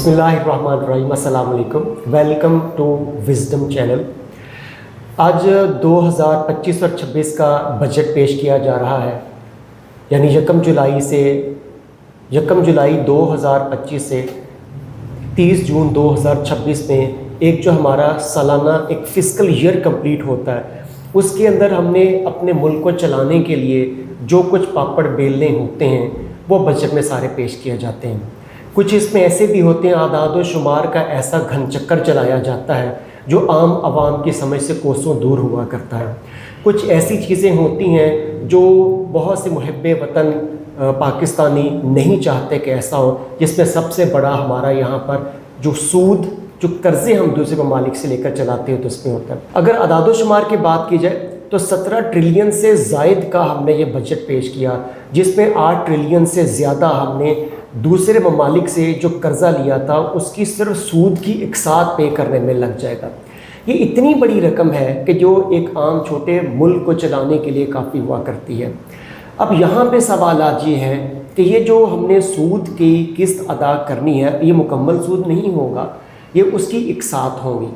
बिस्मिल्लाहिर्रहमानिर्रहीम, अस्सलाम वालेकुम। Welcome to Wisdom Channel. आज 2025 और 26 का बजट पेश किया जा रहा है, यानी 1 जुलाई 2025 से 30 जून 2026 में एक जो हमारा सालाना एक फ़िस्कल ईयर कंप्लीट होता है, उसके अंदर हमने अपने मुल्क को चलाने के लिए जो कुछ पापड़ बेलने होते हैं वो बजट में सारे पेश किए जाते हैं। कुछ इसमें ऐसे भी होते हैं, आदाद व शुमार का ऐसा घन चक्कर चलाया जाता है जो आम आवाम की समझ से कोसों दूर हुआ करता है। कुछ ऐसी चीज़ें होती हैं जो बहुत से मुहिब्बे वतन पाकिस्तानी नहीं चाहते कि ऐसा हो, जिसमें सबसे बड़ा हमारा यहाँ पर जो सूद, जो कर्ज़े हम दूसरे ममालिक से लेकर चलाते हैं तो उसमें होता है। अगर आदाद व शुमार की बात की जाए तो 17 ट्रिलियन से ज़ायद का हमने ये बजट पेश किया, जिसमें 8 ट्रिलियन से ज़्यादा हमने दूसरे ममालिक से जो कर्ज़ा लिया था उसकी सिर्फ सूद की इकसात पे करने में लग जाएगा। ये इतनी बड़ी रकम है कि जो एक आम छोटे मुल्क को चलाने के लिए काफ़ी हुआ करती है। अब यहाँ पे सवाल आज ये है कि ये जो हमने सूद की किस्त अदा करनी है, ये मुकम्मल सूद नहीं होगा, ये उसकी इकसात होगी।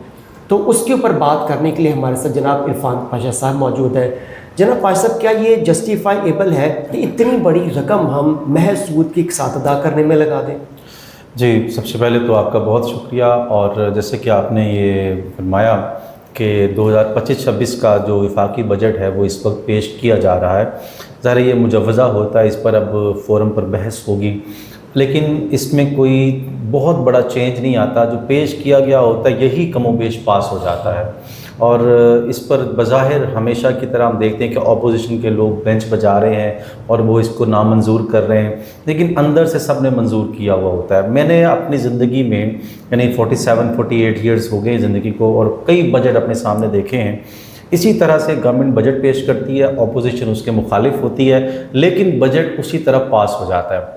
तो उसके ऊपर बात करने के लिए हमारे साथ जनाब इरफान पाशा साहब मौजूद हैं। जनाब पाशा साहब, क्या ये जस्टिफाइएबल है कि इतनी बड़ी रकम हम महज सूद की इकसात अदा करने में लगा दें? जी, सबसे पहले तो आपका बहुत शुक्रिया। और जैसे कि आपने ये फरमाया कि 2025-26 का जो वफाकी बजट है वो इस वक्त पेश किया जा रहा है, ज़ाहिर ये मुजव्वज़ा होता है, इस पर अब फ़ोरम पर बहस होगी, लेकिन इसमें कोई बहुत बड़ा चेंज नहीं आता। जो पेश किया गया होता है यही कमोबेश पास हो जाता है। और इस पर बज़ाहिर हमेशा की तरह हम देखते हैं कि अपोजिशन के लोग बेंच बजा रहे हैं और वो इसको नामंजूर कर रहे हैं, लेकिन अंदर से सब ने मंजूर किया हुआ होता है। मैंने अपनी ज़िंदगी में यानी 47-48 ईयर्स हो गए ज़िंदगी को, और कई बजट अपने सामने देखे हैं। इसी तरह से गवर्नमेंट बजट पेश करती है, अपोजिशन उसके मुखालिफ होती है, लेकिन बजट उसी तरह पास हो जाता है।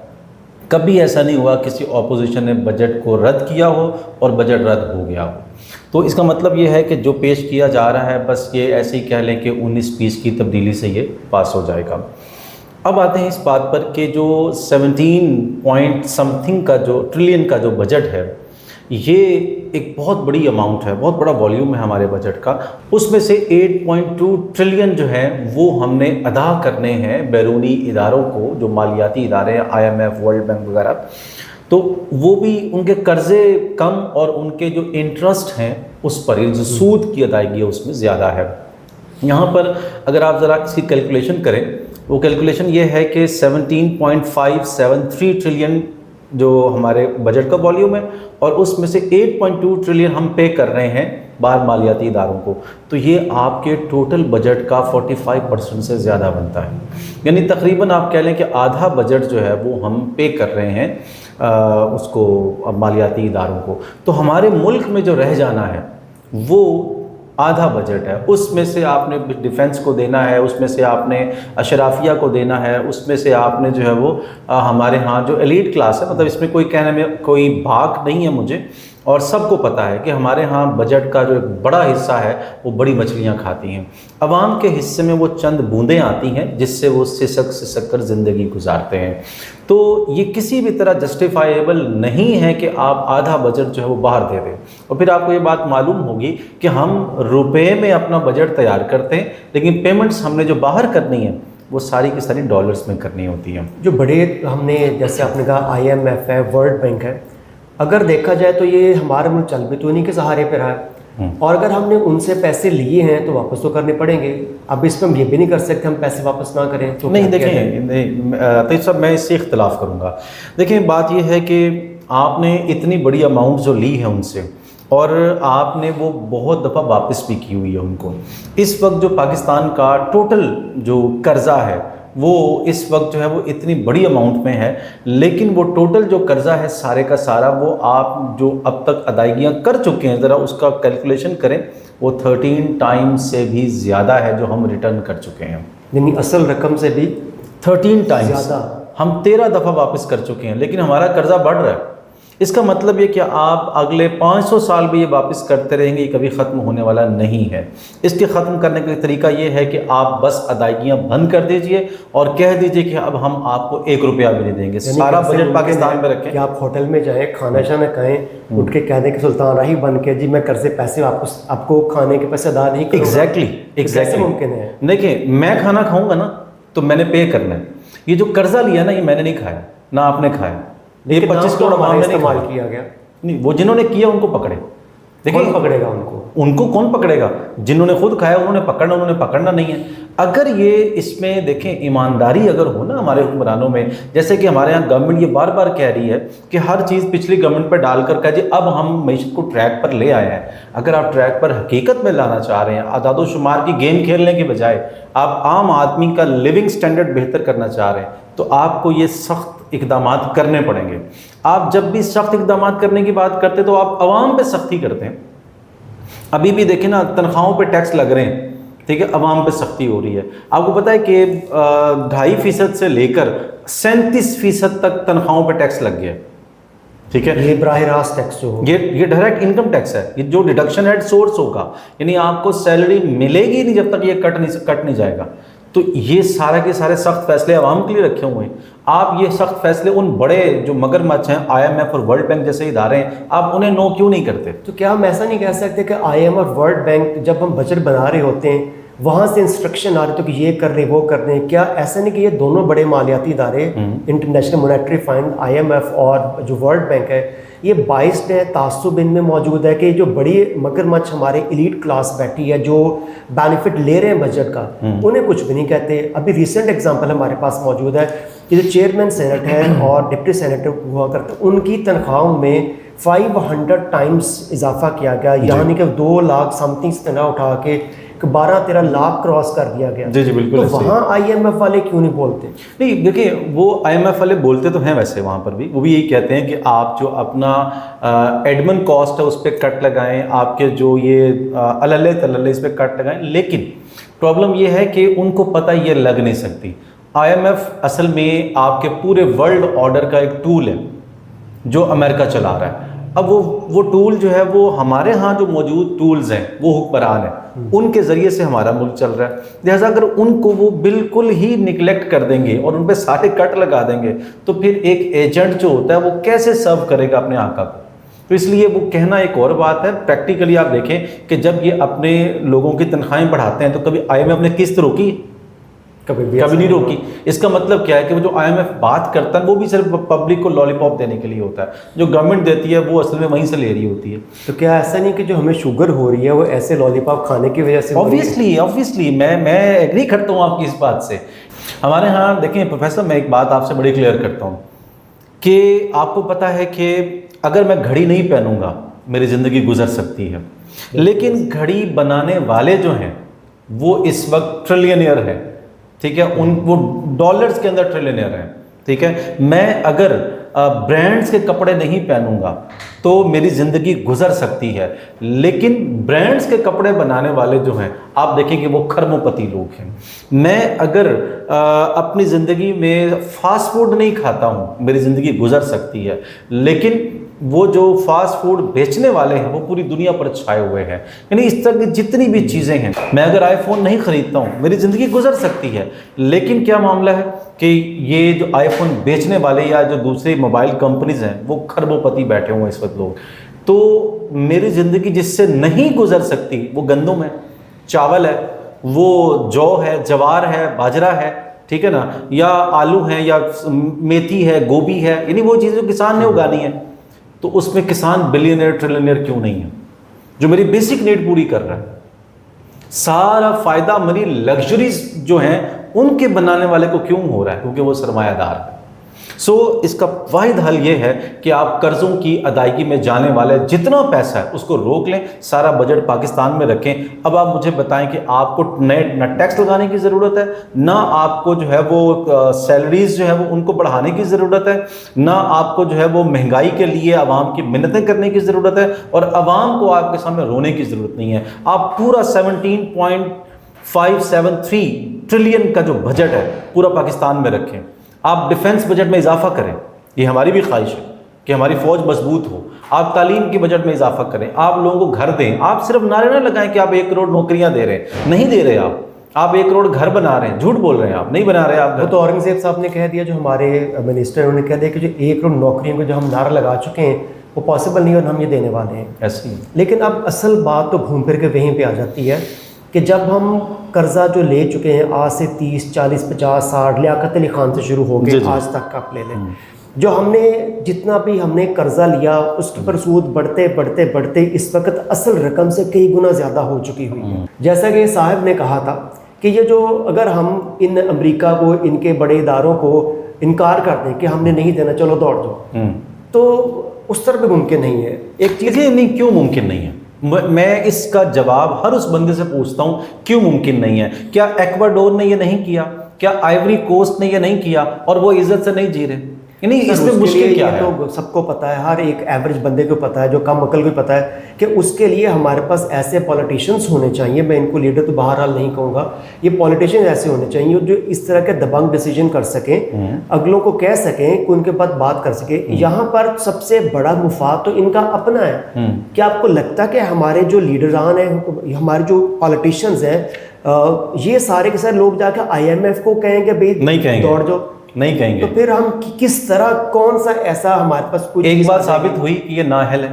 कभी ऐसा नहीं हुआ किसी अपोजिशन ने बजट को रद्द किया हो और बजट रद्द हो गया हो। तो इसका मतलब ये है कि जो पेश किया जा रहा है बस ये ऐसे ही कह लें कि 19-20 की तब्दीली से ये पास हो जाएगा। अब आते हैं इस बात पर कि जो 17 पॉइंट समथिंग का जो ट्रिलियन का जो बजट है, ये एक बहुत बड़ी अमाउंट है, बहुत बड़ा वॉल्यूम है हमारे बजट का। उसमें से 8.2 ट्रिलियन जो है वो हमने अदा करने हैं बैरूनी इदारों को, जो मालियाती इदारे हैं, IMF, वर्ल्ड बैंक वगैरह। तो वो भी उनके कर्ज़े कम और उनके जो इंटरेस्ट हैं उस पर, जो सूद की अदायगी है उसमें ज़्यादा है। यहाँ पर अगर आप ज़रा इसकी कैलकुलेशन करें, वो कैलकुलेशन ये है कि 17.573 ट्रिलियन जो हमारे बजट का वॉल्यूम है, और उसमें से 8.2 ट्रिलियन हम पे कर रहे हैं बाहर मालियाती इदारों को। तो ये आपके टोटल बजट का 45% से ज़्यादा बनता है। यानी तकरीबन आप कह लें कि आधा बजट जो है वो हम पे कर रहे हैं उसको मालियाती इदारों को। तो हमारे मुल्क में जो रह जाना है वो आधा बजट है। उसमें से आपने डिफेंस को देना है, उसमें से आपने अशराफिया को देना है, उसमें से आपने जो है वो हमारे यहाँ जो एलीट क्लास है, मतलब इसमें कोई कहने में कोई भाग नहीं है मुझे, और सबको पता है कि हमारे यहाँ बजट का जो एक बड़ा हिस्सा है वो बड़ी मछलियाँ खाती हैं। अवाम के हिस्से में वो चंद बूंदें आती हैं जिससे वो सिसक कर ज़िंदगी गुजारते हैं। तो ये किसी भी तरह जस्टिफाइएबल नहीं है कि आप आधा बजट जो है वो बाहर दे दें। और फिर आपको ये बात मालूम होगी कि हम रुपए में अपना बजट तैयार करते हैं, लेकिन पेमेंट्स हमने जो बाहर करनी है वो सारी की सारी डॉलर्स में करनी होती हैं। जो बड़े हमने, जैसे आपने कहा IMF है, वर्ल्ड बैंक है, अगर देखा जाए तो ये हमारे मुल्क चल भी तो इन्हीं के सहारे पर रहा है, और अगर हमने उनसे पैसे लिए हैं तो वापस तो करने पड़ेंगे। अब इसमें हम ये भी नहीं कर सकते हम पैसे वापस ना करें तो नहीं। देखें, तो सब मैं इससे इख्तलाफ करूँगा। देखें, बात यह है कि आपने इतनी बड़ी अमाउंट जो ली है उनसे, और आपने वो बहुत दफ़ा वापस भी की हुई है उनको। इस वक्त जो पाकिस्तान का टोटल जो कर्ज़ा है वो इस वक्त जो है वो इतनी बड़ी अमाउंट में है, लेकिन वो टोटल जो कर्ज़ा है सारे का सारा वो आप जो अब तक अदायगियाँ कर चुके हैं, ज़रा उसका कैलकुलेशन करें, वो 13 टाइम्स से भी ज़्यादा है जो हम रिटर्न कर चुके हैं। यानी असल रकम से भी 13 टाइम्स ज़्यादा हम 13 दफ़ा वापस कर चुके हैं, लेकिन हमारा कर्ज़ा बढ़ रहा है। इसका मतलब ये कि आप अगले 500 साल भी ये वापस करते रहेंगे, ये कभी ख़त्म होने वाला नहीं है। इसके ख़त्म करने का तरीका ये है कि आप बस अदायगियाँ बंद कर दीजिए और कह दीजिए कि अब हम आपको 1 रुपया भी नहीं देंगे, सारा बजट पाकिस्तान में रखें। कि आप होटल में जाएँ, खाना शाना खाएँ, उठ के कह दें कि सुल्तान राही बन के जी मैं कर्जे पैसे आपको खाने के पैसे अदा नहीं करूँगा। एग्जैक्टली मुमकिन है। देखिए, मैं खाना खाऊंगा ना तो मैंने पे करना है। ये जो कर्जा लिया ना, ये मैंने नहीं खाया ना आपने खाया, ये 25 करोड़ हमारा मैंने इस्तेमाल किया गया। नहीं, वो जिन्होंने किया उनको पकड़े। देखिए, कौन पकड़ेगा उनको? उनको कौन पकड़ेगा? जिन्होंने खुद खाया उन्होंने पकड़ना नहीं है। अगर ये इसमें देखें, ईमानदारी अगर हो ना हमारे हुक्मरानों में, जैसे कि हमारे यहाँ गवर्नमेंट ये बार बार कह रही है कि हर चीज़ पिछली गवर्नमेंट पर डालकर कह जी अब हम मईशत को ट्रैक पर ले आए हैं। अगर आप ट्रैक पर हकीकत में लाना चाह रहे हैं, आदादो शुमार की गेम खेलने के बजाय आप आम आदमी का लिविंग स्टैंडर्ड बेहतर करना चाह रहे हैं, तो आपको ये सख्त इकदामात करने पड़ेंगे। आप जब भी सख्त इकदामात करने की बात करते तो आप आवाम पे सख्ती करते हैं। अभी भी देखें ना, तनख्वाहों पे टैक्स लग रहे हैं, ठीक है, अवाम पे सख्ती हो रही है। आपको पता है कि 2.5% से लेकर 37% तक तनख्वाहों पे टैक्स लग गया है, ठीक है। ये बराह रास्त टैक्स जो ये डायरेक्ट इनकम टैक्स है, ये जो डिडक्शन एट सोर्स होगा, यानी आपको सैलरी मिलेगी नहीं जब तक ये कट नहीं जाएगा। तो ये सारे के सारे सख्त फैसले आवाम के लिए रखे हुए हैं। आप ये सख्त फैसले उन बड़े जो मगरमच्छ हैं, IMF और वर्ल्ड बैंक जैसे इदारे हैं, आप उन्हें नो क्यों नहीं करते? तो क्या हम ऐसा नहीं कह सकते कि IMF और वर्ल्ड बैंक जब हम बजट बना रहे होते हैं वहाँ से इंस्ट्रक्शन आ रही तो कि ये कर रहे वो कर रहे हैं, क्या ऐसा नहीं कि ये दोनों बड़े मालियाती इदारे, इंटरनेशनल मॉनेटरी फंड IMF और जो वर्ल्ड बैंक है, ये बाइस्ड है, तासुब इनमें मौजूद है कि जो बड़ी मगरमच्छ हमारे एलीट क्लास बैठी है जो बेनिफिट ले रहे हैं बजट का, उन्हें कुछ भी नहीं कहते। अभी रिसेंट एग्जांपल हमारे पास मौजूद है कि जो चेयरमैन सेनेट है और डिप्टी सेनेटर हुआ करते हैं, उनकी तनख्वाहों में 500 टाइम्स इजाफा किया गया, यानी कि 2 लाख समथिंग से तनख्वाह उठा के 12-13 लाख क्रॉस कर दिया गया। जी बिल्कुल। तो वहाँ IMF वाले क्यों नहीं बोलते? नहीं, देखिए, वो IMF वाले बोलते तो हैं वैसे, वहाँ पर भी वो भी यही कहते हैं कि आप जो अपना एडमिन कॉस्ट है उस पर कट लगाएं, आपके जो ये अलल्ले तलल्ले इस पर कट लगाएं। लेकिन प्रॉब्लम ये है कि उनको पता ये लग नहीं सकती। IMF असल में आपके पूरे वर्ल्ड ऑर्डर का एक टूल है जो अमेरिका चला रहा है। अब वो टूल जो है वो हमारे यहाँ जो मौजूद टूल्स हैं वो हुक्मरान है, उनके ज़रिए से हमारा मुल्क चल रहा है। लिहाजा अगर उनको वो बिल्कुल ही निगलेक्ट कर देंगे और उन पर सारे कट लगा देंगे तो फिर एक एजेंट जो होता है वो कैसे सर्व करेगा अपने आका को? तो इसलिए वो कहना एक और बात है। प्रैक्टिकली आप देखें कि जब ये अपने लोगों की तनख्वाहें बढ़ाते हैं तो कभी IMF ने किस्त रोकी? कभी नहीं रोकी। इसका मतलब क्या है कि वो जो IMF बात करता है वो भी सिर्फ पब्लिक को लॉलीपॉप देने के लिए होता है, जो गवर्नमेंट देती है वो असल में वहीं से ले रही होती है। तो क्या ऐसा नहीं कि जो हमें शुगर हो रही है वो ऐसे लॉलीपॉप खाने की वजह से? ऑब्वियसली मैं एग्री करता हूँ आपकी इस बात से। हमारे यहाँ देखें प्रोफेसर, मैं एक बात आपसे बड़ी क्लियर करता हूँ कि आपको पता है कि अगर मैं घड़ी नहीं पहनूंगा मेरी ज़िंदगी गुजर सकती है, लेकिन घड़ी बनाने वाले जो हैं वो इस वक्त ट्रिलियनियर हैं, ठीक है, वो डॉलर्स के अंदर ट्रिलियनियर हैं, ठीक है। मैं अगर ब्रांड्स के कपड़े नहीं पहनूंगा तो मेरी ज़िंदगी गुजर सकती है, लेकिन ब्रांड्स के कपड़े बनाने वाले जो हैं आप देखें कि वो खरबोपति लोग हैं। मैं अगर अपनी ज़िंदगी में फास्ट फूड नहीं खाता हूँ मेरी ज़िंदगी गुजर सकती है, लेकिन वो जो फास्ट फूड बेचने वाले हैं वो पूरी दुनिया पर छाए हुए हैं। यानी इस तरह की जितनी भी चीज़ें हैं, मैं अगर iPhone नहीं ख़रीदता हूँ मेरी ज़िंदगी गुजर सकती है, लेकिन क्या मामला है कि ये जो iPhone बेचने वाले या जो दूसरे मोबाइल कंपनीज़ हैं वो खरबोपति बैठे हुए हैं इस वक्त लोग। तो मेरी ज़िंदगी जिससे नहीं गुजर सकती वो गंदम है, चावल है, वो जौ है, जवार है, बाजरा है, ठीक है ना, या आलू है, या मेथी है, गोभी है, यानी वो चीज़ें जो किसान ने उगानी है। तो उसमें किसान बिलियनियर ट्रिलियनियर क्यों नहीं है जो मेरी बेसिक नीड पूरी कर रहा है? सारा फायदा मेरी लग्जरीज जो हैं उनके बनाने वाले को क्यों हो रहा है? क्योंकि वो सरमायादार है। सो इसका वाहिद हल ये है कि आप कर्ज़ों की अदायगी में जाने वाले जितना पैसा है उसको रोक लें, सारा बजट पाकिस्तान में रखें। अब आप मुझे बताएं कि आपको न टैक्स लगाने की ज़रूरत है, ना आपको जो है वो सैलरीज जो है वो उनको बढ़ाने की ज़रूरत है, ना आपको जो है वो महंगाई के लिए आवाम की मिन्नतें करने की ज़रूरत है, और आवाम को आपके सामने रोने की ज़रूरत नहीं है। आप पूरा 17.573 ट्रिलियन का जो बजट है पूरा पाकिस्तान में रखें। आप डिफेंस बजट में इजाफा करें, ये हमारी भी ख्वाहिश है कि कि हमारी फ़ौज मजबूत हो, आप तालीम के बजट में इजाफा करें, आप लोगों को घर दें। आप सिर्फ नारे ना लगाएं कि आप 1 करोड़ नौकरियां दे रहे हैं, नहीं दे रहे आप 1 करोड़ घर बना रहे हैं, झूठ बोल रहे हैं, आप नहीं बना रहे आप वो घर। तो औरंगजेब साहब ने कह दिया, जो हमारे मिनिस्टर उन्होंने कह दिया कि जो 1 करोड़ नौकरियों को जो हम नारा लगा चुके हैं वो पॉसिबल नहीं और हम ये देने वाले हैं। ऐसे ही लेकिन अब असल बात तो घूम फिर के वहीं पे आ जाती है कि जब हम कर्जा जो ले चुके हैं आज से 30, 40, 50, 60, लियाकत अली खान से शुरू हो जी, गए जी। आज तक का आप ले लें, जो हमने जितना भी हमने कर्जा लिया उसके पर सूद बढ़ते बढ़ते बढ़ते इस वक्त असल रकम से कई गुना ज़्यादा हो चुकी हुई है। जैसा कि साहब ने कहा था कि ये जो अगर हम इन अमेरिका को, इनके बड़े इदारों को इनकार कर दें कि हमने नहीं देना, चलो दौड़ जाओ, तो उस तरह भी मुमकिन नहीं है। एक चीज़ देखिए, नहीं क्यों मुमकिन नहीं है, मैं इसका जवाब हर उस बंदे से पूछता हूँ, क्यों मुमकिन नहीं है? क्या एक्वाडोर ने ये नहीं किया? क्या आइवरी कोस्ट ने ये नहीं किया और वो इज्जत से नहीं जी रहे? नहीं, इसमें मुश्किल क्या है? तो सबको पता है, हर एक एवरेज बंदे को पता है, जो कम अकल को पता है कि उसके लिए हमारे पास ऐसे पॉलिटिशियंस होने चाहिए, मैं इनको लीडर तो बहरहाल नहीं कहूँगा, ये पॉलिटिशियंस ऐसे होने चाहिए जो इस तरह के दबंग डिसीजन कर सकें, अगलों को कह सकें कि उनके बाद बात कर सकें। यहाँ पर सबसे बड़ा मुफाद तो इनका अपना है। क्या आपको लगता है कि हमारे जो लीडरान हैं, हमारे जो पॉलिटिशियंस हैं, ये सारे के सारे लोग जाकर IMF को कहेंगे भाई नहीं कहेंगे, दौड़ जाओ? नहीं कहेंगे। तो फिर हम किस तरह, कौन सा ऐसा हमारे पास कुछ एक बात साबित हुई कि ये नाअहल है,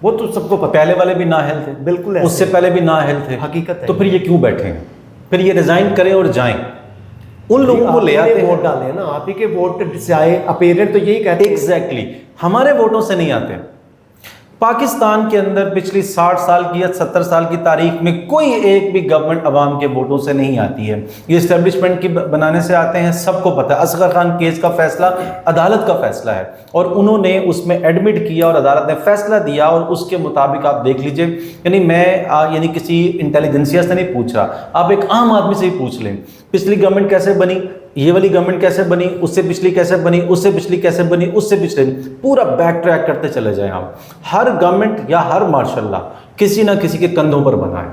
वो तो सबको पता, पहले वाले भी नाअहल थे, बिल्कुल ऐसे उससे पहले भी नाअहल थे, हकीकत है। तो फिर ये क्यों बैठे हैं? फिर ये रिजाइन करें और जाएं, उन लोगों को ले आते हैं। वोट डाले ना, आप ही के वोट से आए अपेरेंट तो यही कहते हैं। एग्जैक्टली, हमारे वोटों से नहीं आते। पाकिस्तान के अंदर पिछली 60 साल की या 70 साल की तारीख में कोई एक भी गवर्नमेंट अवाम के वोटों से नहीं आती है, ये इस्टेब्लिशमेंट की बनाने से आते हैं, सबको पता है। असगर खान केस का फैसला अदालत का फैसला है और उन्होंने उसमें एडमिट किया और अदालत ने फैसला दिया और उसके मुताबिक आप देख लीजिए, यानी मैं यानी किसी इंटेलिजेंसिया से नहीं पूछ रहा, आप एक आम आदमी से ही पूछ लें, पिछली गवर्नमेंट कैसे बनी, ये वाली गवर्नमेंट कैसे बनी, उससे पिछली कैसे बनी, उससे पिछली कैसे बनी, उससे पिछले, पूरा बैक ट्रैक करते चले जाएं आप। हर गवर्नमेंट या हर मार्शल लॉ किसी ना किसी के कंधों पर बना है,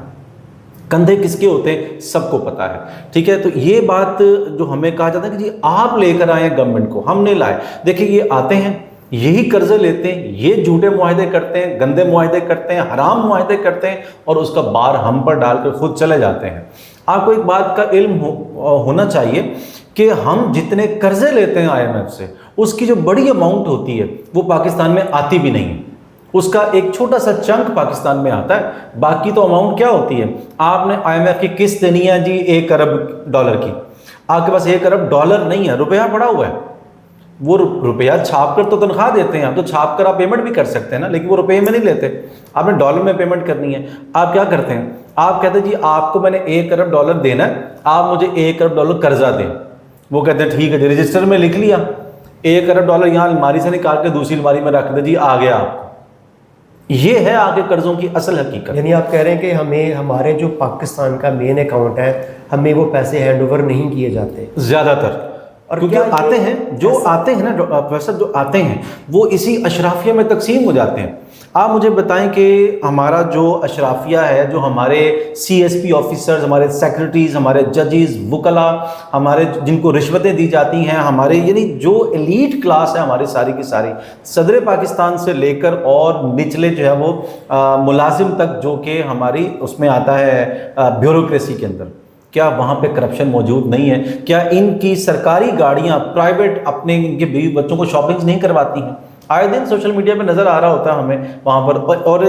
कंधे किसके होते हैं सबको पता है, ठीक है। तो ये बात जो हमें कहा जाता है कि जी आप लेकर आए गवर्नमेंट को, हम नहीं लाए। देखिए, ये आते हैं, यही कर्जे लेते हैं, ये झूठे मुआहदे करते हैं, गंदे मुआहदे करते हैं, हराम मुआहदे करते हैं और उसका बार हम पर डालकर खुद चले जाते हैं। आपको एक बात का इल्म होना चाहिए कि हम जितने कर्जे लेते हैं IMF से, उसकी जो बड़ी अमाउंट होती है वो पाकिस्तान में आती भी नहीं है, उसका एक छोटा सा चंक पाकिस्तान में आता है। बाकी तो अमाउंट क्या होती है, आपने IMF की किस्त देनी है जी $1 अरब की, आपके पास $1 अरब नहीं है, रुपया पड़ा हुआ है, वो रुपया छाप कर तो तनख्वाह देते हैं, आप तो छाप कर आप पेमेंट भी कर सकते हैं ना, लेकिन वो रुपये में नहीं लेते, आपने डॉलर में पेमेंट करनी है। आप क्या करते हैं, आप कहते हैं जी आपको मैंने $1 अरब देना है, आप मुझे $1 अरब कर्जा दें। वो कहते हैं ठीक है जी, रजिस्टर में लिख लिया, $1 अरब यहाँ अलमारी से निकाल के दूसरी अलमारी में रख दे जी, आ गया आपको। ये है आगे कर्जों की असल हकीकत। यानी आप कह रहे हैं कि हमें हमारे जो पाकिस्तान का मेन अकाउंट है, हमें वो पैसे हैंड ओवर नहीं किए जाते ज़्यादातर, और क्योंकि आते हैं जो आते हैं ना प्रोफेसर, जो आते हैं वो इसी अशराफिया में तकसीम हो जाते हैं। आप मुझे बताएं कि हमारा जो अशराफिया है, जो हमारे CSP ऑफिसर्स, हमारे सेक्रेटरीज, हमारे जजेस, वकला, हमारे जिनको रिश्वतें दी जाती हैं, हमारे यानी जो एलीट क्लास है हमारी सारी की सारी, सदर पाकिस्तान से लेकर और निचले जो है वो मुलाजिम तक, जो कि हमारी उसमें आता है ब्यूरोक्रेसी के अंदर, क्या वहाँ पे करप्शन मौजूद नहीं है? क्या इनकी सरकारी गाड़ियाँ प्राइवेट अपने इनके बीवी बच्चों को शॉपिंग नहीं करवाती हैं? आए दिन सोशल मीडिया पे नज़र आ रहा होता है हमें वहाँ पर, और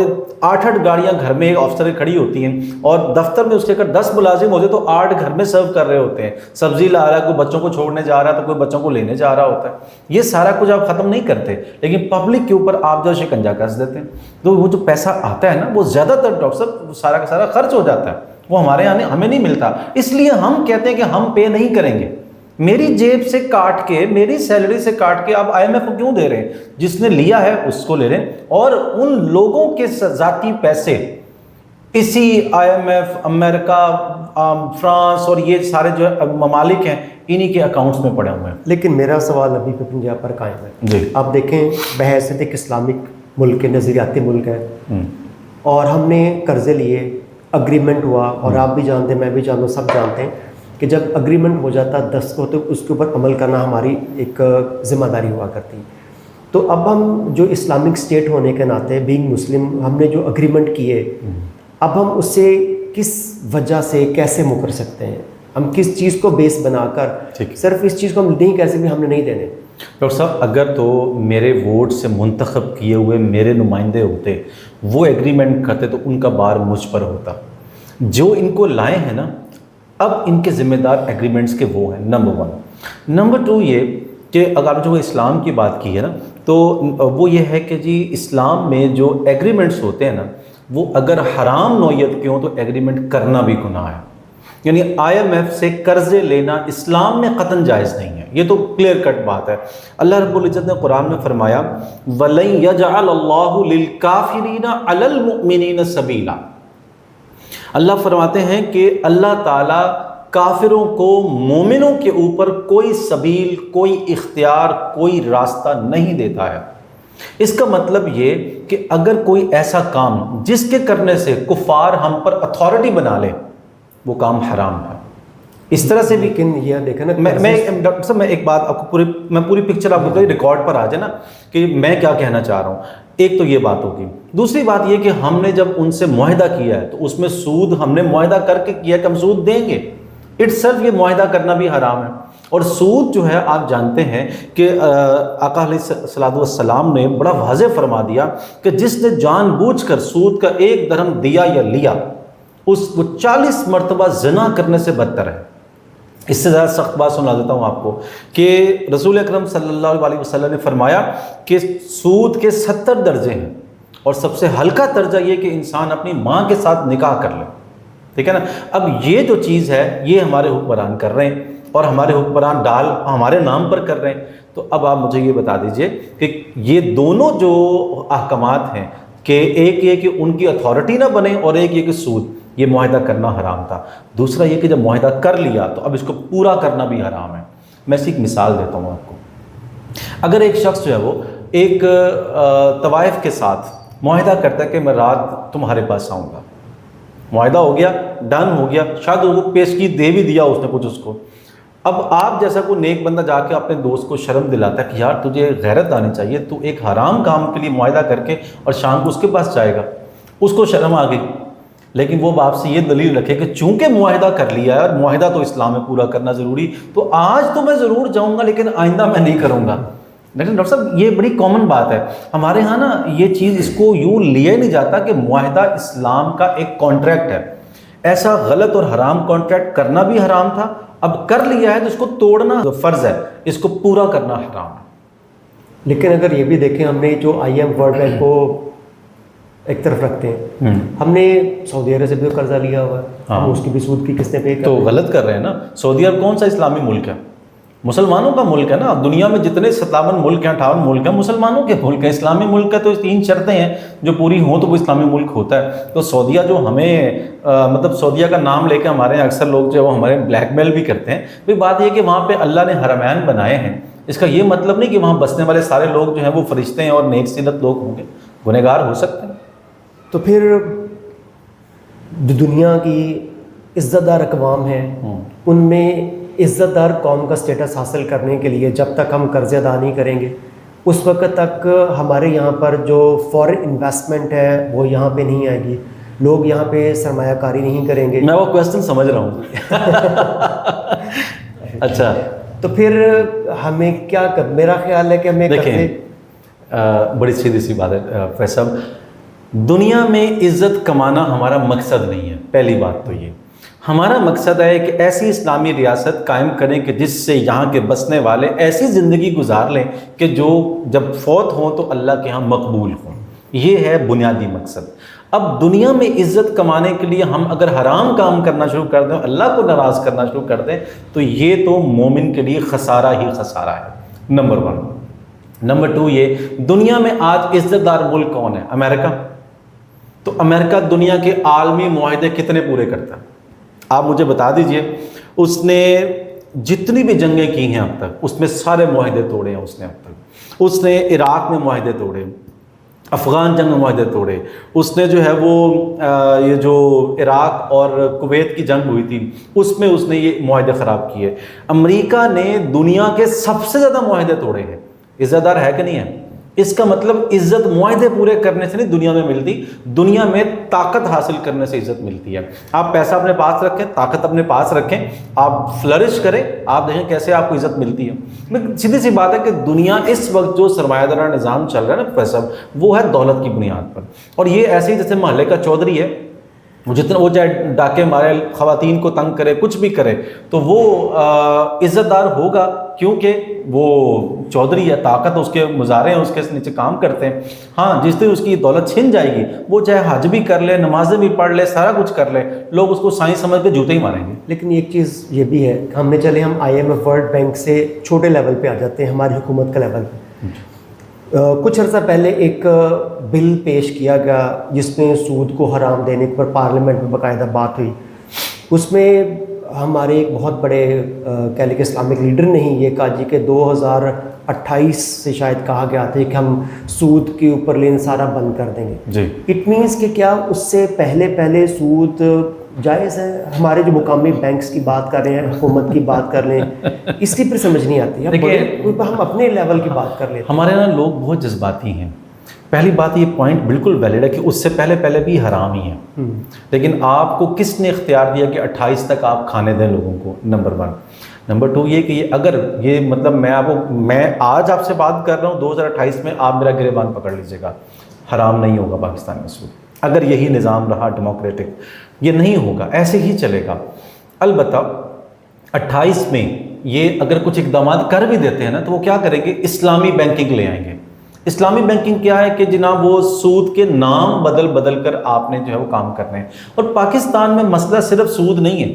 8-8 गाड़ियाँ घर में एक ऑफिसर खड़ी होती हैं और दफ्तर में उसके अगर 10 मुलाजिम होते तो 8 घर में सर्व कर रहे होते हैं, सब्जी ला रहा है, कोई बच्चों को छोड़ने जा रहा है तो कोई बच्चों को लेने जा रहा होता है। ये सारा कुछ आप ख़त्म नहीं करते, लेकिन पब्लिक के ऊपर आप जो शिकंजा कस देते हैं। तो वो जो पैसा आता है ना, वो ज़्यादातर डॉक्टर साहब सारा का सारा खर्च हो जाता है, वो हमारे यहाँ हमें नहीं मिलता। इसलिए हम कहते हैं कि हम पे नहीं करेंगे। मेरी जेब से काट के, मेरी सैलरी से काट के आप IMF को क्यों दे रहे हैं? जिसने लिया है उसको ले रहे हैं, और उन लोगों के ज़ाती पैसे इसी IMF, अमेरिका, फ्रांस और ये सारे जो ममालिक हैं, इन्हीं के अकाउंट्स में पड़े हुए हैं। लेकिन मेरा सवाल अभी भी पंजाब पर कायम है जी। आप देखें, बहैसियत एक इस्लामिक मुल्क के, नज़रियाती मुल्क है, और हमने कर्जे लिए, अग्रीमेंट हुआ, और आप भी जानते हैं, मैं भी जानता हूँ, सब जानते हैं कि जब अग्रीमेंट हो जाता 10 को, तो उसके ऊपर अमल करना हमारी एक जिम्मेदारी हुआ करती। तो अब हम जो इस्लामिक स्टेट होने के नाते बीइंग मुस्लिम हमने जो अग्रीमेंट किए, अब हम उससे किस वजह से कैसे मुकर सकते हैं? हम किस चीज़ को बेस बनाकर सिर्फ इस चीज़ को हम नहीं कह सकते हमने नहीं देने? डॉक्टर साहब, अगर तो मेरे वोट से मुंतखब किए हुए मेरे नुमाइंदे होते, वो एग्रीमेंट करते, तो उनका बार मुझ पर होता। जो इनको लाए हैं ना, अब इनके ज़िम्मेदार एग्रीमेंट्स के वो हैं, नंबर 1। नंबर 2 ये कि अगर जो इस्लाम की बात की है ना, तो वो ये है कि जी इस्लाम में जो एग्रीमेंट्स होते हैं ना, वो अगर हराम नौयत के हों तो एग्रीमेंट करना भी गुनाह है। यानी IMF से कर्ज़े लेना इस्लाम में क़तन जायज़ नहीं है, ये तो क्लियर कट बात है। अल्लाह रब्बुल इज़्ज़त ने कुरान में फरमाया, वलन यजअल अल्लाहु लिल काफिरीना अलल मुमिनीना सबीला। अल्लाह फरमाते हैं कि अल्लाह ताला काफिरों को मोमिनों के ऊपर कोई सबील, कोई इख्तियार, कोई रास्ता नहीं देता है। इसका मतलब ये कि अगर कोई ऐसा काम जिसके करने से कुफार हम पर अथॉरिटी बना ले, वो काम हराम है। इस तरह से भी, लेकिन ये देखें ना, मैं डॉक्टर साहब, मैं एक बात आपको पूरी पिक्चर आपको रिकॉर्ड पर आ जाए ना कि मैं क्या कहना चाह रहा हूँ। एक तो ये बात होगी। दूसरी बात ये कि हमने जब उनसे मुआहदा किया है तो उसमें सूद हमने मुआहदा करके किया कि हम सूद देंगे, इट्सेल्फ ये मुआहदा करना भी हराम है। और सूद जो है, आप जानते हैं कि आका अलैहिस्सलाम ने बड़ा वाज़ेह फरमा दिया कि जिसने जानबूझकर सूद का 1 दरहम दिया या लिया, वो 40 मरतबा ज़िना करने से बदतर है। इससे ज़्यादा सख्त बात सुना देता हूँ आपको कि रसूल अकरम सल्लल्लाहु अलैहि वसल्लम ने फरमाया कि सूद के 70 दर्जे हैं और सबसे हल्का दर्जा ये कि इंसान अपनी माँ के साथ निकाह कर ले, ठीक है ना। अब ये जो चीज़ है, ये हमारे हुक्मरान कर रहे हैं और हमारे हुक्मरान डाल हमारे नाम पर कर रहे हैं। तो अब आप मुझे ये बता दीजिए कि ये दोनों जो अहकामात हैं कि एक ये कि उनकी अथॉरिटी ना बने और एक ये कि सूद, ये मुआहदा करना हराम था। दूसरा ये कि जब मुआहदा कर लिया तो अब इसको पूरा करना भी हराम है। मैं इसकी एक मिसाल देता हूँ आपको। अगर एक शख्स जो है वो एक तवाइफ के साथ मुआहदा करता है कि मैं रात तुम्हारे पास आऊँगा, मुआहदा हो गया, डन हो गया, शायद वो पेशगी दे भी दिया उसने कुछ उसको। अब आप जैसा कोई नेक बंदा जाके अपने दोस्त को शर्म दिलाता है कि यार तुझे गैरत आनी चाहिए, तू एक हराम काम के लिए मुआहदा करके और शाम को उसके पास जाएगा, उसको शर्म आ गई, लेकिन वो बाप से ये दलील रखे कि चूंकि मुआहदा कर लिया है और मुआहदा तो इस्लाम में पूरा करना ज़रूरी, तो आज तो मैं ज़रूर जाऊँगा लेकिन आइंदा मैं नहीं करूँगा। लेकिन डॉक्टर साहब, ये बड़ी कॉमन बात है हमारे यहाँ ना, ये चीज़ इसको यूँ लिया नहीं जाता कि मुआहदा इस्लाम का एक कॉन्ट्रैक्ट है। ऐसा गलत और हराम कॉन्ट्रैक्ट करना भी हराम था, अब कर लिया है तो इसको तोड़ना जो फ़र्ज़ है, इसको पूरा करना हराम है। लेकिन अगर ये भी देखें, हमने जो IMF वर्ल्ड बैंक को एक तरफ रखते हैं, हमने सऊदी अरब से भी कर्जा लिया हुआ है, हम उसकी भी सूद की किस्तें पे तो गलत कर रहे हैं ना। सऊदी अरब कौन सा इस्लामी मुल्क है? मुसलमानों का मुल्क है ना। दुनिया में जितने 57 मुल्क हैं, 58 मुल्क हैं, मुसलमानों के मुल्क हैं। इस्लामी मुल्क का तो 3 शर्तें हैं जो पूरी हों तो वो इस्लामी मुल्क होता है। तो सऊदिया जो हमें मतलब सऊदिया का नाम लेके हमारे यहाँ अक्सर लोग जो है वो हमारे ब्लैकमेल भी करते हैं। तो बात यह कि वहाँ पर अल्लाह ने हरमैन बनाए हैं, इसका ये मतलब नहीं कि वहाँ बसने वाले सारे लोग जो हैं वो फरिश्ते हैं और नेक सीरत लोग होंगे, गुनहगार हो सकते हैं। तो फिर जो दुनिया की इज़्ज़तदार अक़वाम हैं, उनमें इज़्ज़तदार कौम का स्टेटस हासिल करने के लिए जब तक हम कर्ज़ अदा नहीं करेंगे, उस वक्त तक हमारे यहाँ पर जो फॉरेन इन्वेस्टमेंट है वो यहाँ पे नहीं आएगी, लोग यहाँ पे सरमायाकारी नहीं करेंगे। मैं वो क्वेश्चन समझ रहा हूँ। अच्छा, तो फिर हमें क्या कर, मेरा ख्याल है कि हमें देखें, बड़ी सीधी सी बात है फैसल, दुनिया में इज़्ज़त कमाना हमारा मकसद नहीं है। पहली बात तो ये, हमारा मकसद है कि ऐसी इस्लामी रियासत कायम करें कि जिससे यहाँ के बसने वाले ऐसी ज़िंदगी गुजार लें कि जो जब फौत हों तो अल्लाह के यहाँ मकबूल हों। ये है बुनियादी मकसद। अब दुनिया में इज़्ज़त कमाने के लिए हम अगर हराम काम करना शुरू कर दें, अल्लाह को नाराज़ करना शुरू कर दें, तो ये तो मोमिन के लिए खसारा ही खसारा है, नंबर 1। नंबर 2 ये, दुनिया में आज इज़्ज़तदार मुल्क कौन है? अमेरिका। तो अमेरिका दुनिया के आलमी मुआहदे कितने पूरे करता है? आप मुझे बता दीजिए। उसने जितनी भी जंगें की हैं अब तक, उसमें सारे मुआहदे तोड़े हैं उसने अब तक। उसने इराक़ में मुआहदे तोड़े, अफ़गान जंग में मुआहदे तोड़े, उसने जो है वो ये जो इराक़ और कुवैत की जंग हुई थी उसमें उसने ये मुआहदे ख़राब किए। अमेरिका ने दुनिया के सबसे ज़्यादा मुआहदे तोड़े हैं। इज़्ज़तदार है कि नहीं है? इसका मतलब इज्जत मुआहदे पूरे करने से नहीं दुनिया में मिलती, दुनिया में ताकत हासिल करने से इज्जत मिलती है। आप पैसा अपने पास रखें, ताकत अपने पास रखें, आप फ्लरिश करें, आप देखें कैसे आपको इज्जत मिलती है। सीधी सी बात है कि दुनिया इस वक्त जो सरमायादारा निज़ाम चल रहा है ना प्रोफेसर, वो है दौलत की बुनियाद पर। और ये ऐसे ही जैसे मोहल्ले का चौधरी है, वो जितना वो चाहे डाके मारे, ख़वातीन को तंग करे, कुछ भी करे, तो वो इज़्ज़तदार होगा क्योंकि वो चौधरी है, ताकत उसके मुजारे हैं, उसके नीचे काम करते हैं। हाँ, जिस दिन उसकी दौलत छिन जाएगी, वो चाहे हज भी कर ले, नमाजें भी पढ़ ले, सारा कुछ कर ले, लोग उसको साईं समझ के जूते ही मारेंगे। लेकिन एक चीज़ ये भी है, हमने चले हम IMF वर्ल्ड बैंक से छोटे लेवल पे आ जाते हैं, हमारी हुकूमत का लेवल। कुछ अर्सा पहले एक बिल पेश किया गया जिसमें सूद को हराम देने पर पार्लियामेंट में बाकायदा बात हुई। उसमें हमारे एक बहुत बड़े कह लें कि इस्लामिक लीडर ने ही ये कहा जी कि 2028 से शायद कहा गया था कि हम सूद के ऊपर लेन सारा बंद कर देंगे जी। इट मीन्स कि क्या उससे पहले सूद जायज़ है? हमारे जो मुकामी बैंक्स की बात कर रहे हैं, हुकूमत की बात कर रहे हैं, इसकी फिर समझ नहीं आती है। देखिए, हम अपने लेवल की बात कर लेते हैं। हमारे यहाँ लोग बहुत जज्बाती हैं। पहली बात, ये पॉइंट बिल्कुल वैलिड है कि उससे पहले भी हराम ही है, लेकिन आपको किसने इख्तियार दिया कि 28 तक आप खाने दें लोगों को? नंबर 1। नंबर 2 ये कि ये अगर ये मतलब मैं आज आपसे बात कर रहा हूँ 2028 में, आप मेरा गिरेबान पकड़ लीजिएगा, हराम नहीं होगा पाकिस्तान में सूद। अगर यही निज़ाम रहा डेमोक्रेटिक, ये नहीं होगा, ऐसे ही चलेगा। अलबत्ता 28 में ये अगर कुछ इकदाम कर भी देते हैं ना, तो वो क्या करेंगे? इस्लामी बैंकिंग ले आएंगे। इस्लामी बैंकिंग क्या है कि जनाब वो सूद के नाम बदल कर आपने जो है वो काम करने हैं। और पाकिस्तान में मसला सिर्फ सूद नहीं है,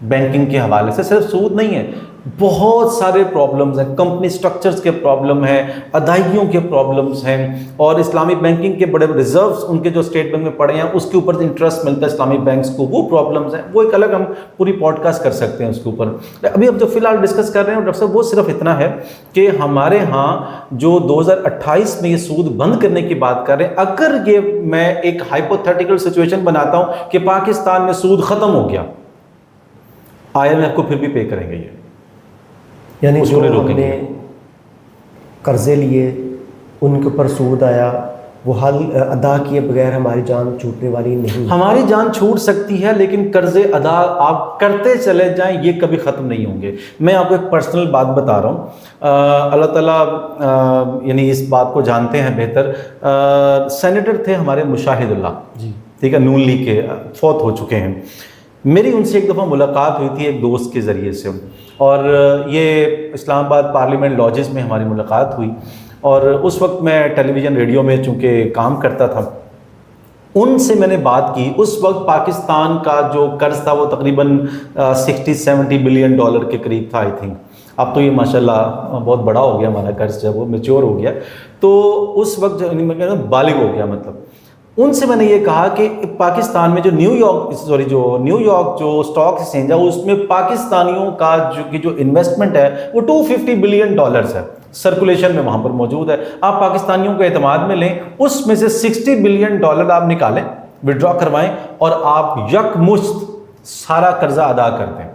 बैंकिंग के हवाले से सिर्फ सूद नहीं है, बहुत सारे प्रॉब्लम्स हैं, कंपनी स्ट्रक्चर्स के प्रॉब्लम है, अदायगियों के प्रॉब्लम्स हैं, और इस्लामी बैंकिंग के बड़े रिजर्व्स उनके जो स्टेट बैंक में पड़े हैं उसके ऊपर इंटरेस्ट मिलता है इस्लामी बैंक्स को, वो प्रॉब्लम्स हैं। वो एक अलग हम पूरी पॉडकास्ट कर सकते हैं उसके ऊपर। अभी अब जो फिलहाल डिस्कस कर रहे हैं डॉक्टर साहब, वो सिर्फ इतना है कि हमारे यहाँ जो 2028 में ये सूद बंद करने की बात कर रहे हैं, अगर ये मैं एक हाइपोथेटिकल सिचुएशन बनाता हूँ कि पाकिस्तान में सूद ख़त्म हो गया, IMF को फिर भी पे करेंगे ये, यानी जो हमने कर्जे लिए उनके ऊपर सूद आया, वो हल अदा किए बगैर हमारी जान छूटने वाली नहीं। हमारी जान छूट सकती है, लेकिन कर्जे अदा आप करते चले जाएं, ये कभी ख़त्म नहीं होंगे। मैं आपको एक पर्सनल बात बता रहा हूँ, अल्लाह ताला यानी इस बात को जानते हैं बेहतर। सेनेटर थे हमारे मुशाहिदुल्लाह जी, ठीक है, नून लीग के, फौत हो चुके हैं। मेरी उनसे एक दफ़ा मुलाकात हुई थी एक दोस्त के ज़रिए से, और ये इस्लामाबाद पार्लियामेंट लॉजेस में हमारी मुलाकात हुई। और उस वक्त मैं टेलीविज़न रेडियो में चूँकि काम करता था, उनसे मैंने बात की। उस वक्त पाकिस्तान का जो कर्ज़ था वो तकरीबन 60-70 बिलियन डॉलर के करीब था, आई थिंक। अब तो ये माशाल्लाह बहुत बड़ा हो गया हमारा कर्ज़, जब वो मैच्योर हो गया तो उस वक्त जो बालिग हो गया। मतलब उनसे मैंने ये कहा कि पाकिस्तान में जो न्यूयॉर्क जो स्टॉक एक्सचेंज है, उसमें पाकिस्तानियों का जो इन्वेस्टमेंट है वो 250 बिलियन डॉलर्स है, सर्कुलेशन में वहाँ पर मौजूद है। आप पाकिस्तानियों को एतमाद में लें, उसमें से 60 बिलियन डॉलर आप निकालें, विड्रॉ करवाएं, और आप यकमुश्त सारा कर्जा अदा कर दें।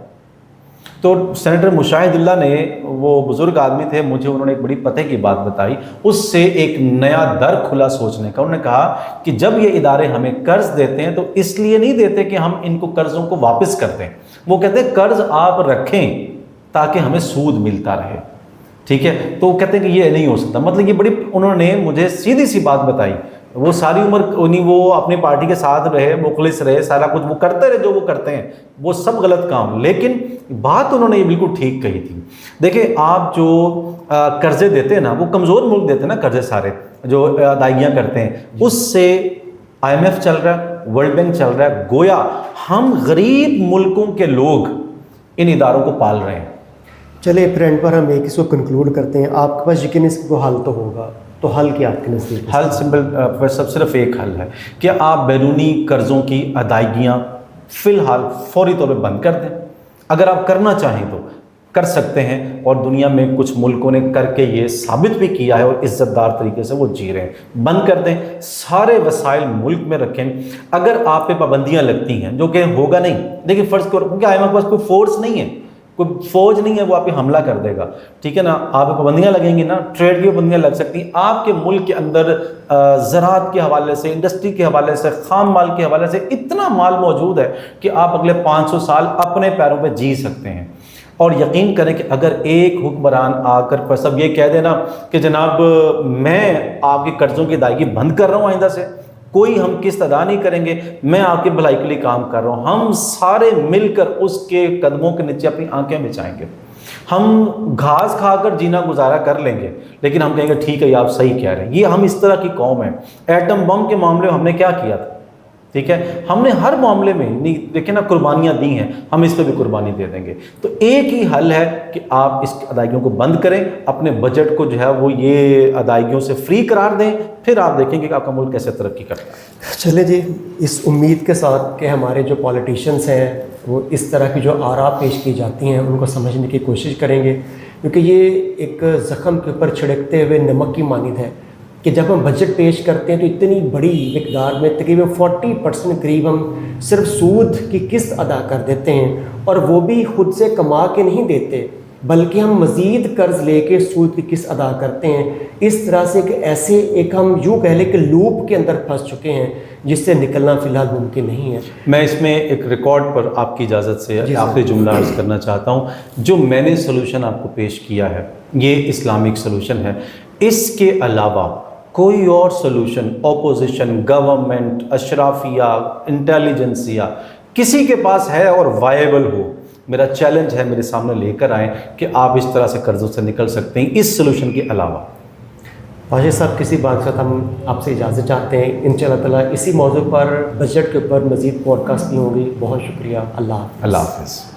तो सेनेटर मुशाहिदुल्लाह ने, वो बुज़ुर्ग आदमी थे, मुझे उन्होंने एक बड़ी पते की बात बताई, उससे एक नया दर खुला सोचने का। उन्होंने कहा कि जब ये इदारे हमें कर्ज देते हैं तो इसलिए नहीं देते कि हम इनको कर्ज़ों को वापस कर दें, वो कहते हैं कर्ज आप रखें ताकि हमें सूद मिलता रहे, ठीक है। तो कहते हैं कि ये नहीं हो सकता। मतलब ये बड़ी उन्होंने मुझे सीधी सी बात बताई। वो सारी उम्र उन्हीं वो अपनी पार्टी के साथ रहे, मुखलिस रहे, सारा कुछ वो करते रहे जो वो करते हैं, वो सब गलत काम, लेकिन बात उन्होंने ये बिल्कुल ठीक कही थी। देखिए, आप जो कर्जे देते हैं ना, वो कमज़ोर मुल्क देते हैं ना कर्जे, सारे जो अदायगियाँ करते हैं, उससे IMF चल रहा है, वर्ल्ड बैंक चल रहा है। गोया हम गरीब मुल्कों के लोग इन इदारों को पाल रहे हैं। चले फ्रेंड पर हम एक इसको कंक्लूड करते हैं। आपके पास यकीन इसको हल तो होगा, तो हल क्या आपके नज़दीक? हल सिंपल, सब सिर्फ एक हल है कि आप बैरूनी कर्ज़ों की अदायगियाँ फ़िलहाल फौरी तौर पर बंद कर दें। अगर आप करना चाहें तो कर सकते हैं, और दुनिया में कुछ मुल्कों ने करके ये साबित भी किया है और इज़्ज़तदार तरीके से वो जी रहे हैं। बंद कर दें, सारे वसाइल मुल्क में रखें। अगर आप पे पाबंदियाँ लगती हैं, जो कि होगा नहीं, देखिए फ़र्ज़ करो, क्योंकि IMF के पास कोई फोर्स नहीं है, कोई फौज नहीं है वो आप पे हमला कर देगा, ठीक है ना। आप पे पाबंदियाँ लगेंगी ना, ट्रेड की पाबंदियाँ लग सकती हैं। आपके मुल्क के अंदर ज़राअत के हवाले से, इंडस्ट्री के हवाले से, खाम माल के हवाले से इतना माल मौजूद है कि आप अगले 500 साल अपने पैरों पर जी सकते हैं। और यकीन करें कि अगर एक हुक्मरान आकर सब ये कह देना कि जनाब मैं आपके कर्ज़ों की अदायगी बंद कर रहा हूँ, आइंदा से कोई हम किस्त अदा नहीं करेंगे, मैं आपकी भलाई के लिए काम कर रहा हूँ, हम सारे मिलकर उसके कदमों के नीचे अपनी आंखें बिछाएंगे, हम घास खाकर जीना गुजारा कर लेंगे, लेकिन हम कहेंगे ठीक है ये आप सही कह रहे हैं। ये हम इस तरह की कौम है। एटम बम के मामले में हमने क्या किया था, ठीक है, हमने हर मामले में देखिए ना कुर्बानियाँ दी हैं, हम इस पर भी कुर्बानी दे देंगे। तो एक ही हल है कि आप इस अदायगियों को बंद करें, अपने बजट को जो है वो ये अदायगियों से फ्री करार दें, फिर आप देखेंगे कि आपका मुल्क कैसे तरक्की करता है। चले जी, इस उम्मीद के साथ कि हमारे जो पॉलिटिशियंस हैं वो इस तरह की जो आरा पेश की जाती हैं उनको समझने की कोशिश करेंगे, क्योंकि ये एक ज़ख़म के ऊपर छिड़कते हुए नमक की मानिंद है कि जब हम बजट पेश करते हैं तो इतनी बड़ी मिकदार में तकरीबन 40% करीब हम सिर्फ सूद की किस्त अदा कर देते हैं, और वो भी खुद से कमा के नहीं देते बल्कि हम मज़ीद कर्ज़ लेके सूद की किस्त अदा करते हैं। इस तरह से एक हम यूँ कह लें कि लूप के अंदर फंस चुके हैं जिससे निकलना फ़िलहाल मुमकिन नहीं है। मैं इसमें एक रिकॉर्ड पर आपकी इजाज़त से आखिरी जुमला अर्ज़ करना चाहता हूँ। जो मैंने सलूशन आपको पेश किया है ये इस्लामिक सलूशन है, इसके अलावा कोई और सलूशन ऑपोजिशन, गवर्नमेंट, अशराफिया, इंटेलिजेंसिया किसी के पास है और वायबल हो, मेरा चैलेंज है मेरे सामने लेकर आएँ कि आप इस तरह से कर्ज़ों से निकल सकते हैं इस सलूशन के अलावा। वाजिद साहब, किसी बात के साथ हम आपसे इजाज़त चाहते हैं। इंशाअल्लाह ताला इसी मौजू पर बजट के ऊपर मज़ीद पॉडकास्ट भी होंगी। बहुत शुक्रिया। अल्लाह हाफ़िज़।